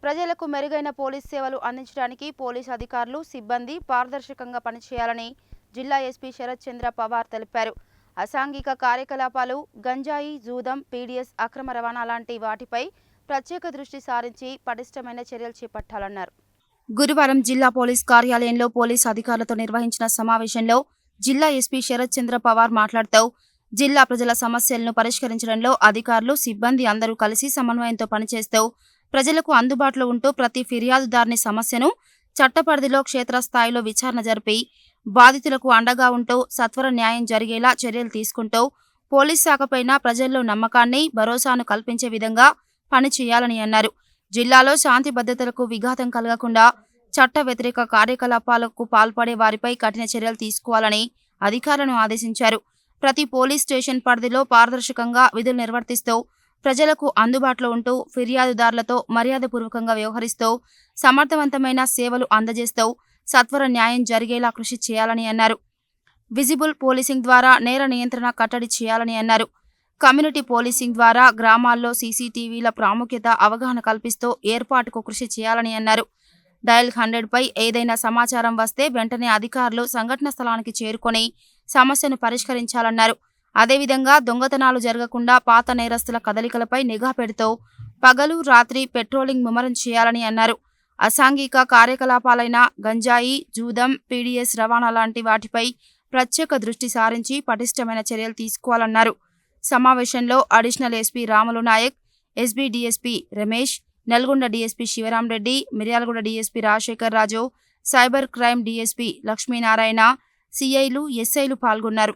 ప్రజలకు మెరుగైన పోలీస్ సేవలు అందించడానికి పోలీస్ అధికారులు సిబ్బంది పారదర్శకంగా పనిచేయాలని జిల్లా ఎస్పీ శరత్ చంద్ర పవార్ తెలిపారు. అసాంఘిక కార్యకలాపాలు, గంజాయి, జూదం, పీడీఎస్ అక్రమ రవాణా లాంటి వాటిపై ప్రత్యేక దృష్టి సారించి పటిష్టమైన చర్యలు చేపట్టాలన్నారు. గురువారం జిల్లా పోలీస్ కార్యాలయంలో పోలీస్ అధికారులతో నిర్వహించిన సమావేశంలో జిల్లా ఎస్పీ శరత్ చంద్ర పవార్ మాట్లాడుతూ జిల్లా ప్రజల సమస్యలను పరిష్కరించడంలో అధికారులు, సిబ్బంది అందరూ కలిసి సమన్వయంతో పనిచేస్తూ ప్రజలకు అందుబాటులో ఉంటూ ప్రతి ఫిర్యాదుదారుని సమస్యను చట్టపరిధిలో క్షేత్రస్థాయిలో విచారణ జరిపి బాధితులకు అండగా ఉంటూ సత్వర న్యాయం జరిగేలా చర్యలు తీసుకుంటూ పోలీస్ శాఖపైన ప్రజల్లో నమ్మకాన్ని, భరోసాను కల్పించే విధంగా పనిచేయాలని అన్నారు. జిల్లాలో శాంతి భద్రతలకు విఘాతం కలగకుండా చట్ట వ్యతిరేక కార్యకలాపాలకు పాల్పడే వారిపై కఠిన చర్యలు తీసుకోవాలని అధికారులను ఆదేశించారు. ప్రతి పోలీస్ స్టేషన్ పరిధిలో పారదర్శకంగా విధులు నిర్వర్తిస్తూ ప్రజలకు అందుబాటులో ఉంటూ ఫిర్యాదుదారులతో మర్యాదపూర్వకంగా వ్యవహరిస్తూ సమర్థవంతమైన సేవలు అందజేస్తూ సత్వర న్యాయం జరిగేలా కృషి చేయాలని అన్నారు. విజిబుల్ పోలీసింగ్ ద్వారా నేర నియంత్రణ కట్టడి చేయాలని అన్నారు. కమ్యూనిటీ పోలీసింగ్ ద్వారా గ్రామాల్లో సీసీటీవీల ప్రాముఖ్యత అవగాహన కల్పిస్తూ ఏర్పాటుకు కృషి చేయాలని అన్నారు. డయల్ 100పై ఏదైనా సమాచారం వస్తే వెంటనే అధికారులు సంఘటన స్థలానికి చేరుకొని సమస్యను పరిష్కరించాలన్నారు. అదేవిధంగా దొంగతనాలు జరగకుండా పాత నేరస్తుల కదలికలపై నిఘా పెడుతూ పగలు, రాత్రి పెట్రోలింగ్ ముమ్మరం చేయాలని అన్నారు. అసాంఘిక కార్యకలాపాలైన గంజాయి, జూదం, పీడీఎస్ రవాణా లాంటి వాటిపై ప్రత్యేక దృష్టి సారించి పటిష్టమైన చర్యలు తీసుకోవాలన్నారు. సమావేశంలో additional SP Ramulu Nayak, SB DSP Ramesh, Nalgonda DSP Sivaramreddy, Miryalaguda DSP Rajasekhar Raju, cyber crime DSP Lakshminarayana, సిఐలు, ఎస్ఐలు పాల్గొన్నారు.